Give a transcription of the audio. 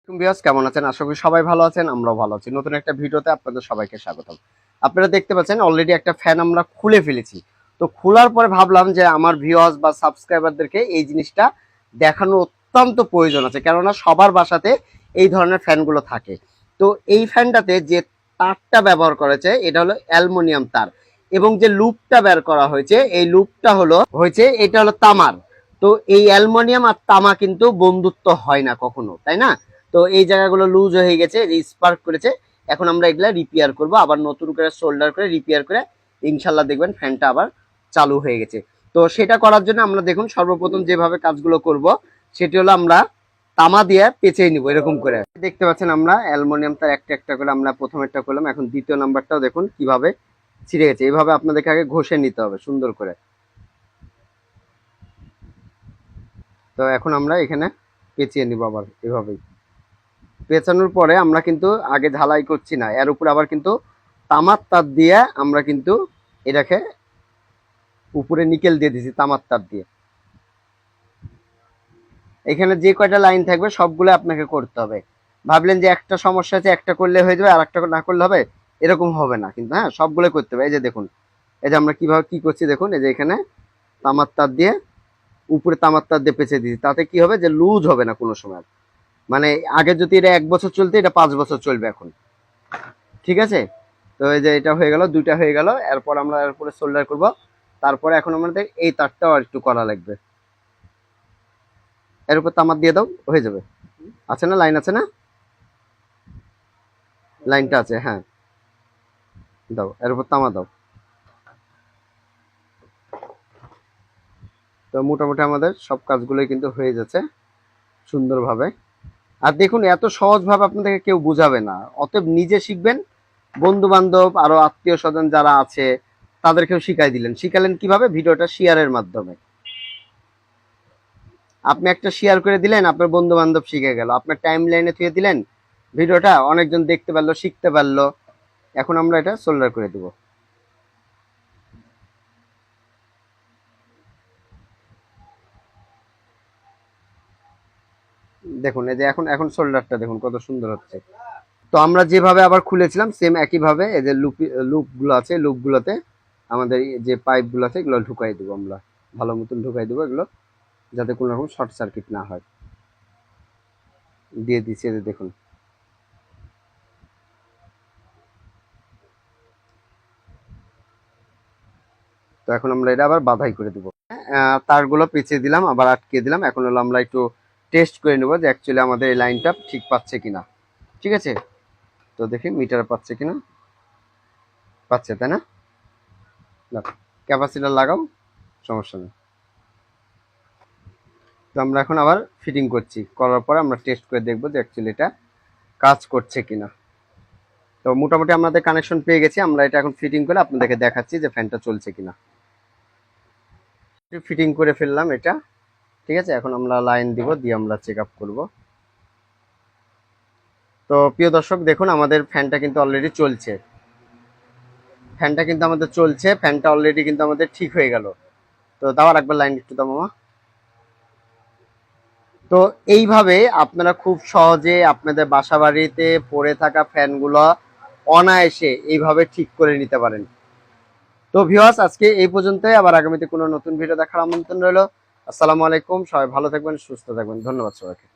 Viewers কেমন আছেন? আশা করি সবাই ভালো আছেন, আমরাও ভালো আছি। নতুন একটা ভিডিওতে আপনাদের সবাইকে স্বাগতম। আপনারা দেখতে পাচ্ছেন অলরেডি একটা ফ্যান আমরা খুলে ফেলেছি। তো খোলার পরে ভাবলাম যে আমার ভিউয়ার্স বা সাবস্ক্রাইবারদেরকে এই জিনিসটা দেখানো অত্যন্ত প্রয়োজন আছে, কেননা সবার বাসাতে এই ধরনের ফ্যানগুলো থাকে। তো এই ফ্যানটাতে যে তারটা ব্যবহার করেছে এটা হলো অ্যালুমিনিয়াম তার, এবং যে লুপটা বের করা হয়েছে এই লুপটা এটা হলো তামার। তো এই অ্যালুমিনিয়াম আর তামা কিন্তু বন্ধুত্ব হয় না কখনো, তাই না? তো এই জায়গাগুলো লুজ হয়ে গেছে, স্পার্ক করেছে। এখন আমরা এগুলা রিপেয়ার করব, আবার নতুন করে সোল্ডার করে রিপেয়ার করে ইনশাল্লাহ দেখবেন ফ্যানটা আবার চালু হয়ে গেছে। তো সেটা করার জন্য আমরা দেখুন সর্বপ্রথম যেভাবে কাজগুলো করব সেটি হলো আমরা তামা দিয়ে পেঁচিয়ে নিব এরকম করে। দেখতে পাচ্ছেন আমরা অ্যালুমিনিয়াম তার একটা একটা করে আমরা প্রথম একটা করলাম, এখন দ্বিতীয় নাম্বারটাও দেখুন কিভাবে ছিঁড়ে গেছে। এইভাবে আপনাদেরকে আগে ঘষে নিতে হবে সুন্দর করে। তো এখন আমরা এখানে পেঁচিয়ে নিব আবার এভাবেই। পেঁচানোর পরে আমরা কিন্তু আগে ঢালাই করছি না, এর উপরে আবার কিন্তু তামার তার দিয়ে আমরা কিন্তু এটাকে উপরে নিকেল দিয়ে দিছি তামার তার দিয়ে। এখানে যে কয়টা লাইন থাকবে সবগুলো আপনাকে করতে হবে। ভাবলেন যে একটা সমস্যা আছে একটা করলে হয়ে যাবে আর একটা না করলে হবে, এরকম হবে না কিন্তু। হ্যাঁ, সবগুলো করতে হবে। এই যে দেখুন, এই যে আমরা কিভাবে কি করছি দেখুন, এই যে এখানে তামার তার দিয়ে উপরে তামার তার দিয়ে পেঁচে দিচ্ছি। তাতে কি হবে যে লুজ হবে না কোনো সময়। মানে আগে যদি এটা 1 বছর চলতে, এটা 5 বছর চলবে এখন। ঠিক আছে? তো এই যে এটা হয়ে গেল, দুইটা হয়ে গেল। এরপর আমরা এরপরে সোল্ডার করব। তারপরে এখন আমাদের এই তারটাও আর একটু করা লাগবে। এর উপর তামার দিয়ে দাও, হয়ে যাবে। আছে না, লাইন আছে না? লাইনটা আছে, হ্যাঁ। দাও, এর উপর তামা দাও। তো মোটামুটি আমাদের সব কাজগুলোই কিন্তু হয়ে যাচ্ছে সুন্দরভাবে। আর দেখুন এত সহজভাবে আপনাদেরকে কেউ বুঝাবে না, অতএব নিজে শিখবেন। বন্ধু বান্ধব আরো আত্মীয় স্বজন যারা আছে তাদেরকেও শিখাই দিলেন। শিখালেন কিভাবে? ভিডিওটা শেয়ারের মাধ্যমে। আপনি একটা শেয়ার করে দিলেন, আপনার বন্ধু বান্ধব শিখে গেল। আপনার টাইম লাইনে থুয়ে দিলেন ভিডিওটা, অনেকজন দেখতে পারলো, শিখতে পারলো। এখন আমরা এটা সোল্ডার করে দেব। দেখুন এই যে এখন এখন সোল্ডারটা দেখুন কত সুন্দর হচ্ছে। তো আমরা যেভাবে আবার খুলেছিলাম সেম একইভাবে এই যে লুপ গুলো আছে, লুপ গুলোতে আমাদের যে পাইপ গুলো আছে এগুলো ঢুকাই দেবো আমরা, ভালো মতন ঢুকাই দেবো এগুলো, যাতে কোনো রকম শর্ট সার্কিট না হয়। দিয়ে দিচ্ছি, এই যে দেখুন। তো এখন আমরা এটা আবার বাধাই করে দেবো। তারগুলো পেঁচিয়ে দিলাম, আবার আটকে দিলাম। এখন হলো আমরা একটু টেস্ট করে নেবো যে অ্যাকচুয়ালি আমাদের এই লাইনটা ঠিক পাচ্ছে কিনা। ঠিক আছে? তো দেখি মিটার পাচ্ছে কিনা। পাচ্ছে, তাই না? ক্যাপাসিটার লাগাও, সমস্যা নেই। তো আমরা এখন আবার ফিটিং করছি, করার পরে আমরা টেস্ট করে দেখবো যে অ্যাকচুয়ালি এটা কাজ করছে কিনা। তো মোটামুটি আমাদের কানেকশন পেয়ে গেছি, আমরা এটা এখন ফিটিং করে আপনাদেরকে দেখাচ্ছি যে ফ্যানটা চলছে কিনা। ফিটিং করে ফেললাম এটা। ঠিক আছে, এখন আমরা লাইন দিব, দিয়ে আমরা চেক আপ করবো। তো প্রিয় দর্শক দেখুন আমাদের ফ্যানটা কিন্তু অলরেডি চলছে। ফ্যানটা অলরেডি কিন্তু আমাদের ঠিক হয়ে গেল। তো দাও একবার লাইন একটু দাও মামা। তো এইভাবে আপনারা খুব সহজে আপনাদের বাসা বাড়িতে পড়ে থাকা ফ্যানগুলো অনায়াসে এইভাবে ঠিক করে নিতে পারেন। তো ভিউয়ার্স আজকে এই পর্যন্তই, আবার আগামীতে কোনো নতুন ভিডিও দেখার আমন্ত্রণ রইল। আসসালামু আলাইকুম, সবাই ভালো থাকবেন, সুস্থ থাকবেন। ধন্যবাদ সবাইকে।